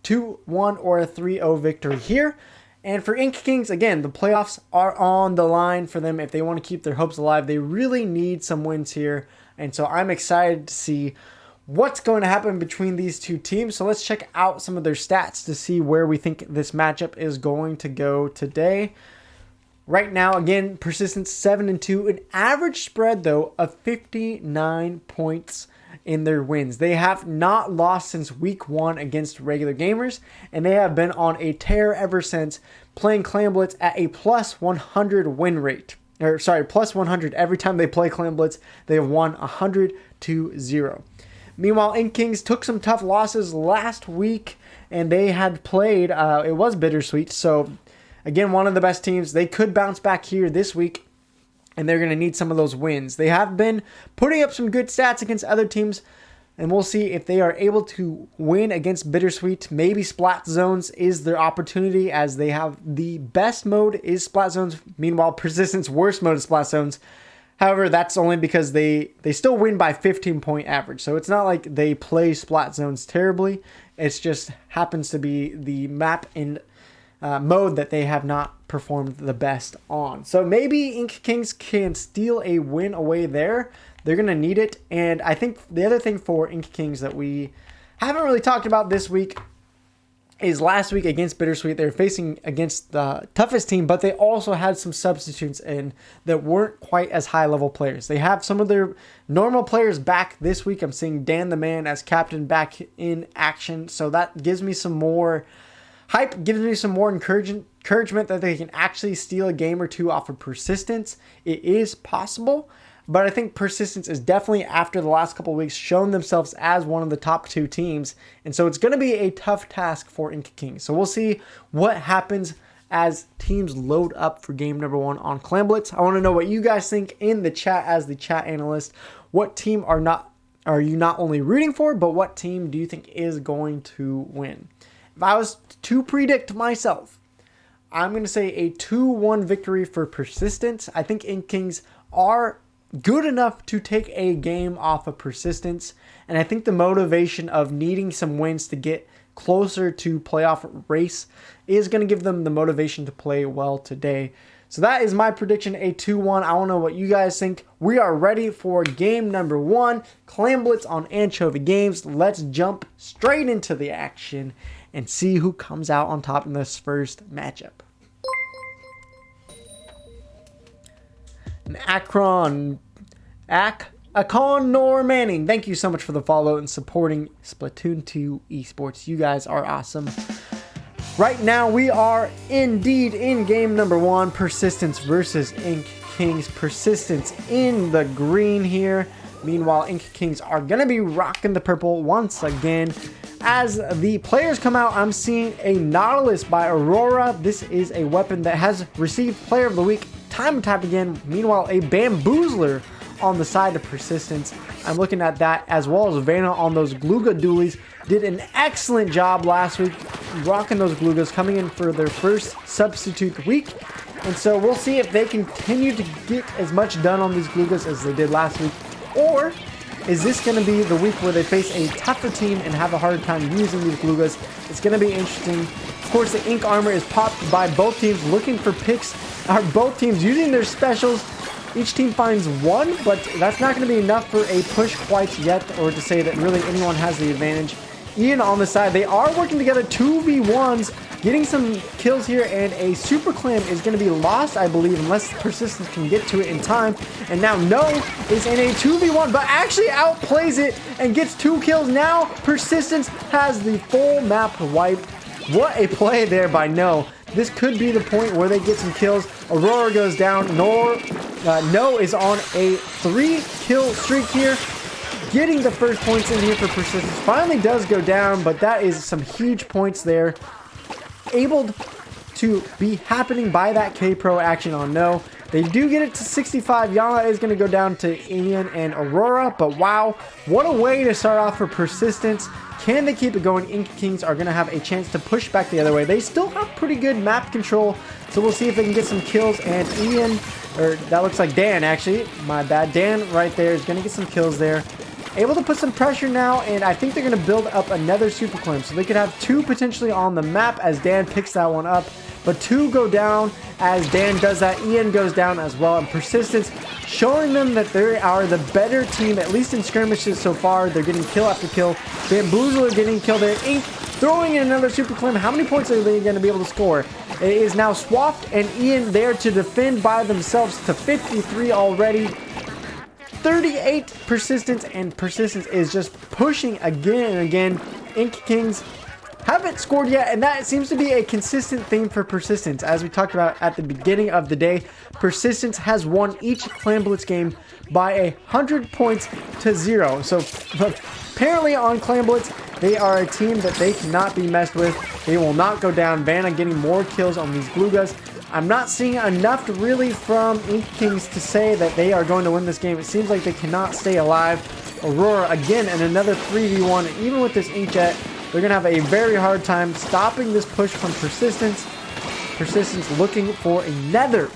2-1 or a 3-0 victory here. And for Ink Kings, again, the playoffs are on the line for them. If they want to keep their hopes alive, they really need some wins here. And so I'm excited to see what's going to happen between these two teams. So let's check out some of their stats to see where we think this matchup is going to go today. Right now, again, Persistence 7-2, an average spread, though, of 59 points in their wins. They have not lost since week 1 against regular gamers, and they have been on a tear ever since, playing Clan Blitz at a plus 100 win rate. Plus 100 every time they play Clan Blitz. They have won 100-0. Meanwhile, Ink Kings took some tough losses last week, and they had played, it was bittersweet, so again, one of the best teams. They could bounce back here this week, and they're going to need some of those wins. They have been putting up some good stats against other teams, and we'll see if they are able to win against Bittersweet. Maybe Splat Zones is their opportunity, as they have the best mode is Splat Zones. Meanwhile, Persistence worst mode is Splat Zones. However, that's only because they still win by 15-point average. So it's not like they play Splat Zones terribly. It just happens to be the map and mode that they have not performed the best on. So maybe Ink Kings can steal a win away there. They're going to need it. And I think the other thing for Ink Kings that we haven't really talked about this week is last week against Bittersweet. They're facing against the toughest team, but they also had some substitutes in that weren't quite as high level players. They have some of their normal players back this week. I'm seeing Dan the Man as captain back in action. So that gives me some more hype, gives me some more encouragement that they can actually steal a game or two off of Persistence. It is possible, but I think Persistence is definitely, after the last couple of weeks, shown themselves as one of the top 2 teams. And so it's going to be a tough task for Ink Kings. So we'll see what happens as teams load up for game number 1 on Clan Blitz. I want to know what you guys think in the chat as the chat analyst. What team are you not only rooting for, but what team do you think is going to win? If I was to predict myself, I'm going to say a 2-1 victory for Persistence. I think Ink Kings are good enough to take a game off of Persistence, and I think the motivation of needing some wins to get closer to playoff race is going to give them the motivation to play well today. So that is my prediction, a 2-1. I want to know what you guys think. We are ready for game number 1, Clan Blitz on Anchovy Games. Let's jump straight into the action and see who comes out on top in this first matchup. And Akon Nor Manning, thank you so much for the follow and supporting Splatoon 2 Esports. You guys are awesome. Right now, we are indeed in game number 1, Persistence versus Ink Kings. Persistence in the green here. Meanwhile, Ink Kings are going to be rocking the purple once again. As the players come out, I'm seeing a Nautilus by Aurora. This is a weapon that has received Player of the Week time and time again. Meanwhile, a Bamboozler on the side of Persistence. I'm looking at that, as well as Vanna on those Gluga dualies. Did an excellent job last week rocking those Glugas, coming in for their first substitute week. And so we'll see if they continue to get as much done on these Glugas as they did last week, or is this going to be the week where they face a tougher team and have a harder time using these Glugas? It's going to be interesting. Of course, the Ink Armor is popped by both teams, looking for picks. Are both teams using their specials? Each team finds one, but that's not going to be enough for a push quite yet, or to say that really anyone has the advantage. Ian on the side, they are working together, 2v1s, getting some kills here, and a Super Clam is going to be lost, I believe, unless Persistence can get to it in time. And now No is in a 2v1, but actually outplays it and gets 2 kills. Now Persistence has the full map wiped. What a play there by No. This could be the point where they get some kills. Aurora goes down. No is on a 3-kill streak here. Getting the first points in here for Persistence. Finally does go down, but that is some huge points there. Able to be happening by that K-Pro action on No. They do get it to 65. Yana is going to go down to Ian and Aurora, but wow, what a way to start off for Persistence. Can they keep it going? Ink Kings are going to have a chance to push back the other way. They still have pretty good map control, so we'll see if they can get some kills. And Ian, or that looks like Dan actually, my bad. Dan right there is going to get some kills there. able to put some pressure now, and I think they're going to build up another super claim. So they could have 2 potentially on the map as Dan picks that one up. But 2 go down as Dan does that. Ian goes down as well. And Persistence showing them that they are the better team, at least in skirmishes so far. They're getting kill after kill. Bamboozler getting killed there. Ink throwing in another super claim. How many points are they going to be able to score? It is now Swaft and Ian there to defend by themselves to 53 already. 38 Persistence, and Persistence is just pushing again and again. Ink Kings haven't scored yet, and that seems to be a consistent theme for Persistence. As we talked about at the beginning of the day, Persistence has won each Clan Blitz game by 100 points to 0. So apparently on Clan Blitz, they are a team that they cannot be messed with. They will not go down. Vanna getting more kills on these Glugas. I'm not seeing enough really from Ink Kings to say that they are going to win this game. It seems like they cannot stay alive. Aurora again in another 3v1. And even with this Inkjet, they're going to have a very hard time stopping this push from Persistence. Persistence looking for another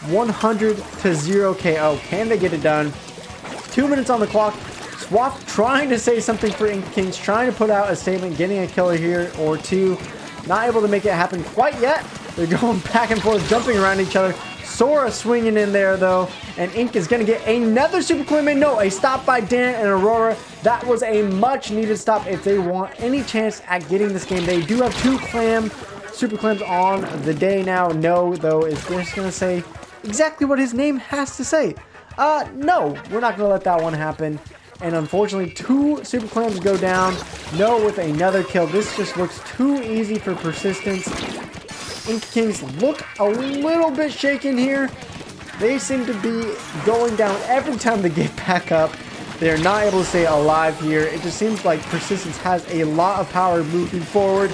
100 to 0 KO. Can they get it done? 2 minutes on the clock. Swap trying to say something for Ink Kings, trying to put out a statement, getting a killer here or 2. Not able to make it happen quite yet. They're going back and forth, jumping around each other. Sora swinging in there, though. And Ink is going to get another super claim. And no, a stop by Dan and Aurora. That was a much-needed stop if they want any chance at getting this game. They do have 2 super clams on the day now. No, though, is just going to say exactly what his name has to say. No, we're not going to let that one happen. And unfortunately, 2 super clams go down. No, with another kill. This just looks too easy for Persistence. Ink Kings look a little bit shaken here. They seem to be going down every time they get back up. They're not able to stay alive here. It just seems like Persistence has a lot of power moving forward.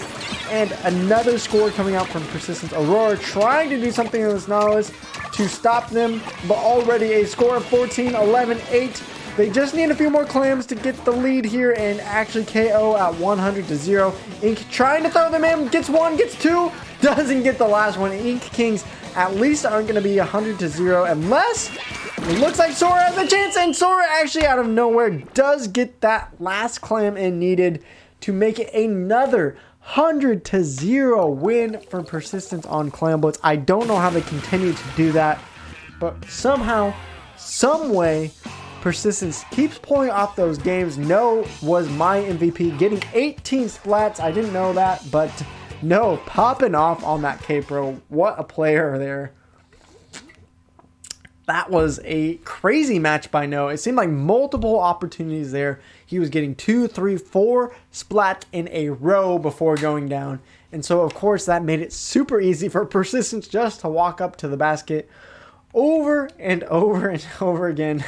And another score coming out from Persistence. Aurora trying to do something in this Nautilus to stop them, but already a score of 14, 11, 8. They just need a few more clams to get the lead here and actually KO at 100 to 0. Ink trying to throw them in, gets 1, gets 2, doesn't get the last one. Ink Kings at least aren't going to be 100 to 0 unless it looks like Sora has a chance, and Sora actually out of nowhere does get that last clam in needed to make it another 100 to 0 win for Persistence on Clan Blitz. I don't know how they continue to do that, but somehow, some way, Persistence keeps pulling off those games. No was my MVP, getting 18 splats. I didn't know that, but no, popping off on that K-Pro. What a player there. That was a crazy match by No. It seemed like multiple opportunities there. He was getting 2, 3, 4 splats in a row before going down. And so, of course, that made it super easy for Persistence just to walk up to the basket over and over and over again.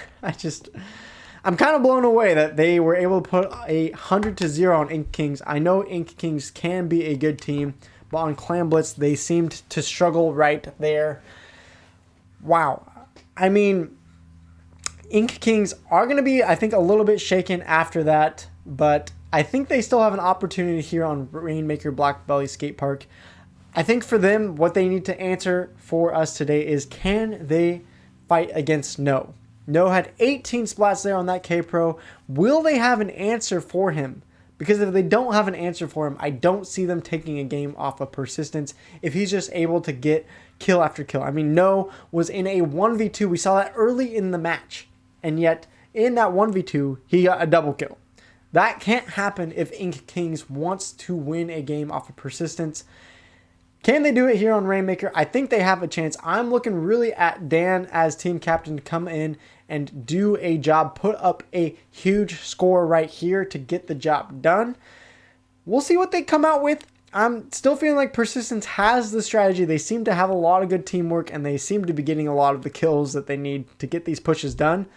I'm kind of blown away that they were able to put 100 to 0 on Ink Kings. I know Ink Kings can be a good team, but on Clan Blitz, they seemed to struggle right there. Wow. I mean, Ink Kings are going to be, I think, a little bit shaken after that, but I think they still have an opportunity here on Rainmaker Black Belly Skate Park. I think for them, what they need to answer for us today is, can they fight against No? No had 18 splats there on that K-Pro. Will they have an answer for him? Because if they don't have an answer for him, I don't see them taking a game off of Persistence if he's just able to get kill after kill. I mean, No was in a 1v2. We saw that early in the match. And yet, in that 1v2, he got a double kill. That can't happen if Ink Kings wants to win a game off of Persistence. Can they do it here on Rainmaker? I think they have a chance. I'm looking really at Dan as team captain to come in and do a job, put up a huge score right here to get the job done. We'll see what they come out with. I'm still feeling like Persistence has the strategy. They seem to have a lot of good teamwork, and they seem to be getting a lot of the kills that they need to get these pushes done.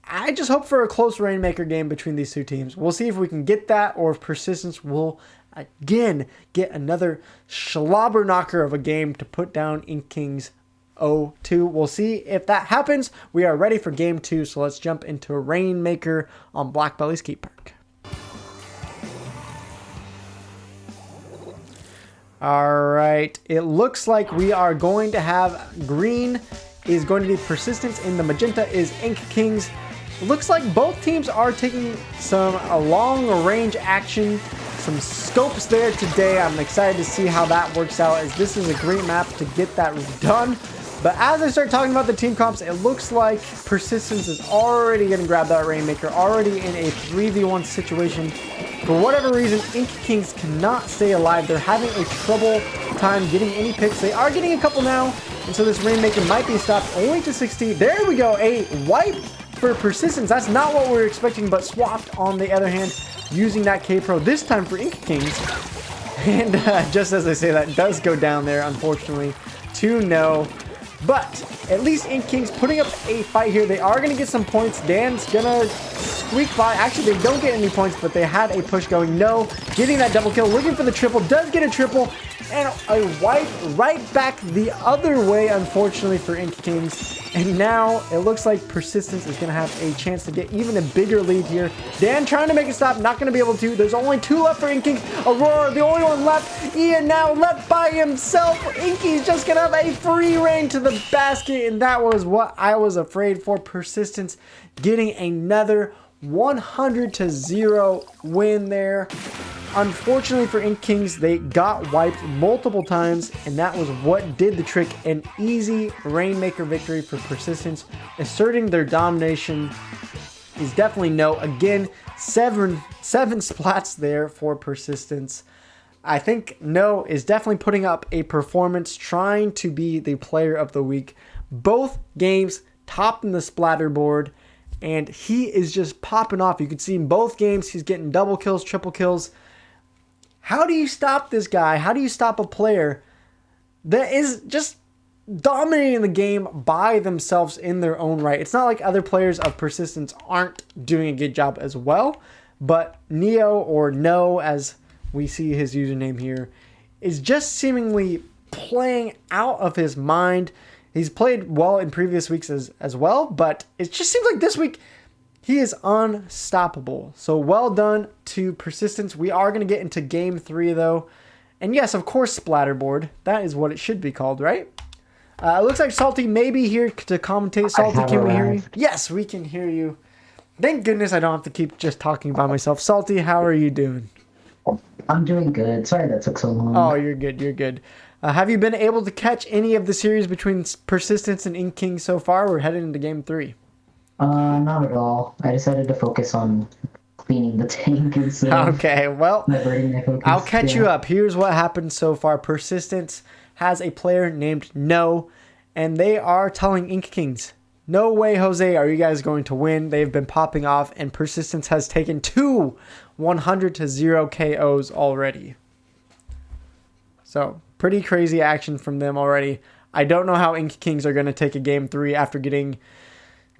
I just hope for a close Rainmaker game between these two teams. We'll see if we can get that, or if Persistence will again get another slobber knocker of a game to put down Ink Kings 0-2. We'll see if that happens. We are ready for game 2, so let's jump into Rainmaker on Black Belly Skate Park. All right, it looks like we are going to have green is going to be Persistence, and the magenta is Ink Kings. it looks like both teams are taking some long-range action, some scopes there today. I'm excited to see how that works out, as this is a great map to get that done. But as I start talking about the team comps, it looks like Persistence is already going to grab that Rainmaker, already in a 3v1 situation. For whatever reason, Ink Kings cannot stay alive. They're having a trouble time getting any picks. They are getting a couple now, and so this Rainmaker might be stopped only to 60. There we go, a wipe for Persistence. That's not what we were expecting, but swapped on the other hand, using that K-Pro, this time for Ink Kings. And just as I say that, does go down there, unfortunately, 2-0. But at least Ink Kings putting up a fight here. They are going to get some points. Dan's going to squeak by. Actually, they don't get any points, but they had a push going. No, getting that double kill, looking for the triple. Does get a triple. And a wipe right back the other way, unfortunately, for Ink Kings. And now it looks like Persistence is going to have a chance to get even a bigger lead here. Dan trying to make it stop, not going to be able to. There's only 2 left for Ink Kings. Aurora, the only one left. Ian now left by himself. Inky's just going to have a free reign to the basket. And that was what I was afraid for. Persistence getting another 100-0 win there. Unfortunately for Ink Kings, they got wiped multiple times, and that was what did the trick. An easy Rainmaker victory for Persistence. Asserting their domination is definitely no. Again, seven splats there for Persistence. I think No is definitely putting up a performance, trying to be the player of the week. Both games topped in the splatter board, and he is just popping off. You can see in both games, he's getting double kills, triple kills. How do you stop this guy? How do you stop a player that is just dominating the game by themselves in their own right? It's not like other players of Persistence aren't doing a good job as well, but Neo, or No as we see his username here, is just seemingly playing out of his mind. He's played well in previous weeks as well, but it just seems like this week he is unstoppable. So well done to Persistence. We are going to get into game 3 though. And yes, of course, Splatterboard. That is what it should be called, right? It looks like Salty may be here to commentate. Salty, can we hear you? Yes, we can hear you. Thank goodness I don't have to keep just talking by myself. Salty, how are you doing? I'm doing good. Sorry that took so long. Oh, you're good. You're good. Have you been able to catch any of the series between Persistence and Ink King so far? We're heading into game 3. Not at all. I decided to focus on cleaning the tank instead of okay, well, diverting my focus. I'll catch you up. Here's what happened so far. Persistence has a player named No, and they are telling Ink Kings, no way, Jose, are you guys going to win. They've been popping off, and Persistence has taken 2 100-0 KOs already. So, pretty crazy action from them already. I don't know how Ink Kings are going to take a game 3 after getting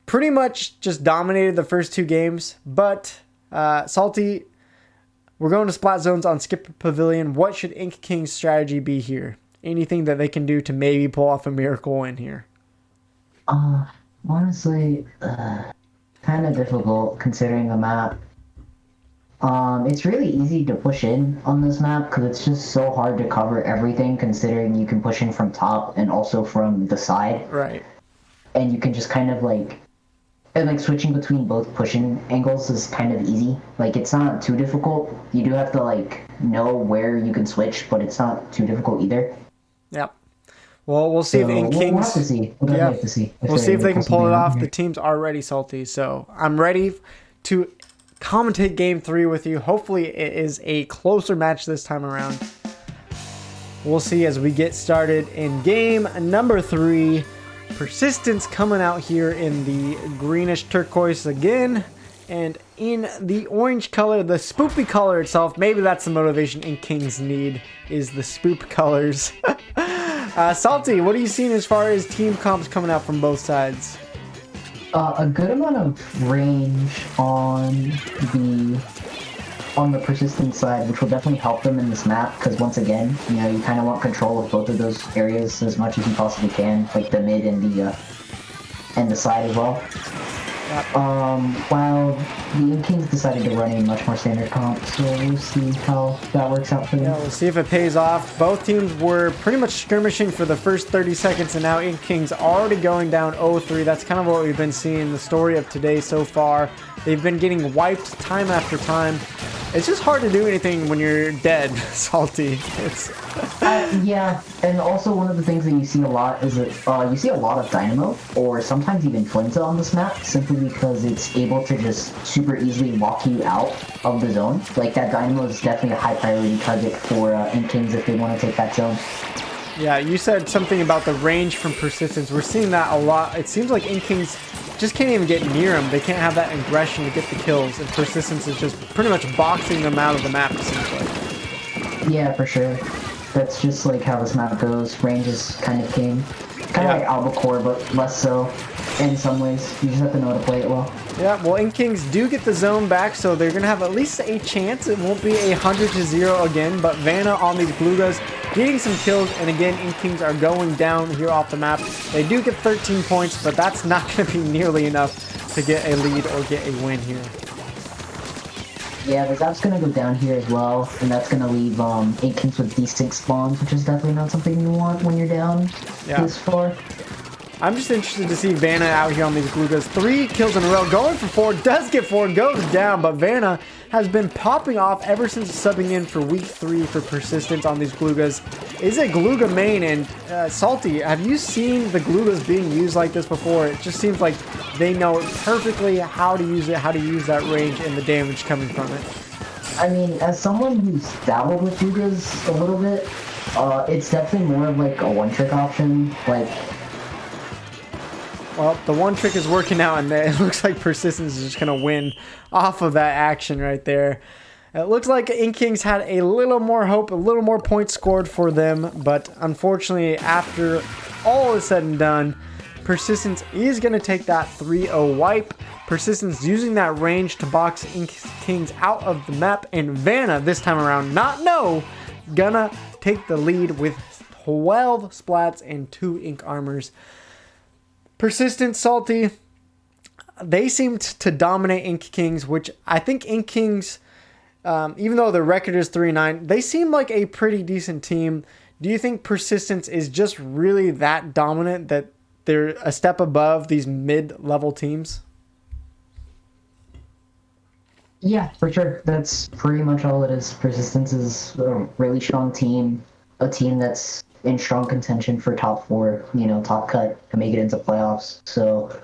pretty much just dominated the first 2 games. But, Salty, we're going to Splat Zones on Skip Pavilion. What should Ink King's strategy be here? Anything that they can do to maybe pull off a miracle win here? Honestly, kind of difficult considering the map. It's really easy to push in on this map because it's just so hard to cover everything, considering you can push in from top and also from the side. Right. And you can just kind of like switching between both pushing angles is kind of easy. Like, it's not too difficult. You do have to like know where you can switch, but it's not too difficult either. Yep. Well, we'll see if Ink Kings... We'll have to see. Have to see. We'll see if they can pull it off. The team's already Salty, so I'm ready to commentate game 3 with you. Hopefully it is a closer match this time around. We'll see as we get started in game number 3. Persistence coming out here in the greenish turquoise again, and in the orange color, the spoopy color itself. Maybe that's the motivation Ink Kings need, is the spoop colors. Salty, what are you seeing as far as team comps coming out from both sides? A good amount of range on the Persistence side, which will definitely help them in this map, because once again, you know, you kind of want control of both of those areas as much as you possibly can, like the mid and the side as well. While the Ink Kings decided to run a much more standard comp, so we'll see how that works out for them. Yeah, we'll see if it pays off. Both teams were pretty much skirmishing for the first 30 seconds, and now Ink Kings already going down 0-3. That's kind of what we've been seeing, the story of today so far. They've been getting wiped time after time. It's just hard to do anything when you're dead, Salty. Yeah, and also one of the things that you see a lot is that you see a lot of Dynamo, or sometimes even Flinta on this map, simply because it's able to just super easily walk you out of the zone. Like, that Dynamo is definitely a high priority target for Ink Kings if they want to take that zone. Yeah, you said something about the range from Persistence. We're seeing that a lot. It seems like Ink Kings just can't even get near them. They can't have that aggression to get the kills, and Persistence is just pretty much boxing them out of the map, it seems like. Yeah, for sure. That's just like how this map goes. Range is kind of king. Kind of like Albacore, but less so in some ways. You just have to know how to play it well. Yeah, well, Ink Kings do get the zone back, so they're going to have at least a chance. It won't be 100-0 again, but Vanna on these Glugas getting some kills, and again, Ink Kings are going down here off the map. They do get 13 points, but that's not going to be nearly enough to get a lead or get a win here. Yeah, the Zap's gonna go down here as well, and that's gonna leave Ink Kings with D6 spawns, which is definitely not something you want when you're down this far. I'm just interested to see Vanna out here on these Glugas. 3 kills in a row, going for 4, does get 4, goes down, but Vanna has been popping off ever since subbing in for week 3 for Persistence on these Glugas. Is it Gluga main? And Salty, have you seen the Glugas being used like this before? It just seems like they know perfectly how to use it, how to use that range and the damage coming from it. I mean, as someone who's dabbled with Glugas a little bit, it's definitely more of like a one-trick option. Like, well, the one trick is working out, and it looks like Persistence is just going to win off of that action right there. It looks like Ink Kings had a little more hope, a little more points scored for them, but unfortunately, after all is said and done, Persistence is going to take that 3-0 wipe. Persistence using that range to box Ink Kings out of the map, and Vanna this time around, gonna take the lead with 12 splats and 2 ink armors. Persistent, Salty, they seemed to dominate Ink Kings, which I think Ink Kings, even though their record is 3-9, they seem like a pretty decent team. Do you think Persistence is just really that dominant that they're a step above these mid-level teams? yeah, for sure. That's pretty much all it is. Persistence is a really strong team, a team that's in strong contention for top 4, top cut to make it into playoffs. So,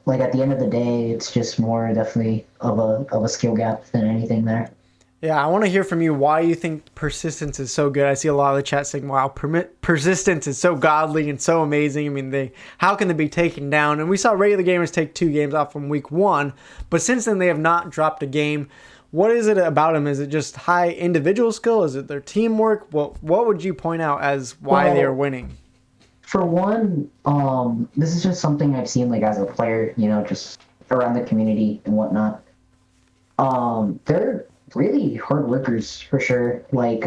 like at the end of the day, it's just more definitely of a skill gap than anything there. Yeah, I want to hear from you why you think Persistence is so good. I see a lot of the chat saying, wow, Persistence is so godly and so amazing. I mean, how can they be taken down? And we saw regular gamers take 2 games off from week 1, but since then they have not dropped a game. What is it about them? Is it just high individual skill? Is it their teamwork? What would you point out as why they are winning? For one, this is just something I've seen like as a player, just around the community and whatnot. They're really hard workers for sure. Like,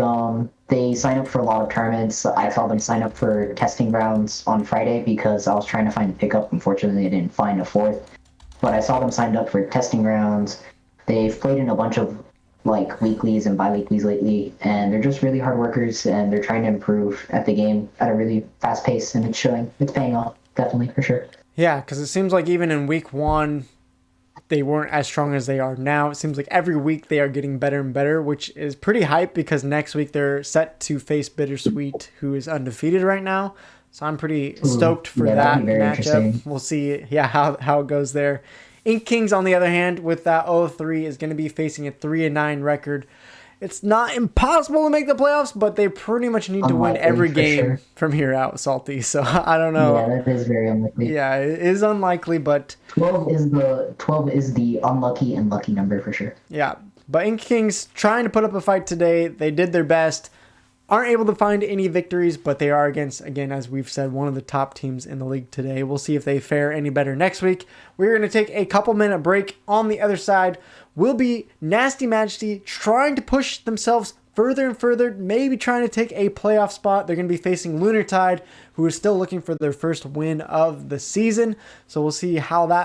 they sign up for a lot of tournaments. I saw them sign up for testing rounds on Friday because I was trying to find a pickup. Unfortunately, I didn't find a 4th, but I saw them signed up for testing rounds. They've played in a bunch of like weeklies and bi-weeklies lately, and they're just really hard workers, and they're trying to improve at the game at a really fast pace, and it's showing. It's paying off, definitely, for sure. Yeah, because it seems like even in week 1, they weren't as strong as they are now. It seems like every week they are getting better and better, which is pretty hype because next week they're set to face Bittersweet, who is undefeated right now. So I'm pretty stoked for that matchup. We'll see how it goes there. Ink Kings, on the other hand, with that 0-3, is going to be facing a 3-9 record. It's not impossible to make the playoffs, but they pretty much need to win every game from here out, Salty. So I don't know. Yeah, that is very unlikely. Yeah, it is unlikely, but 12 is the unlucky and lucky number for sure. Yeah, but Ink Kings trying to put up a fight today. They did their best. Aren't able to find any victories, but they are against, again, as we've said, one of the top teams in the league today. We'll see if they fare any better next week. We're going to take a couple-minute break. On the other side will be Nasty Majesty trying to push themselves further and further, maybe trying to take a playoff spot. They're going to be facing Lunar Tide, who is still looking for their first win of the season. So we'll see how that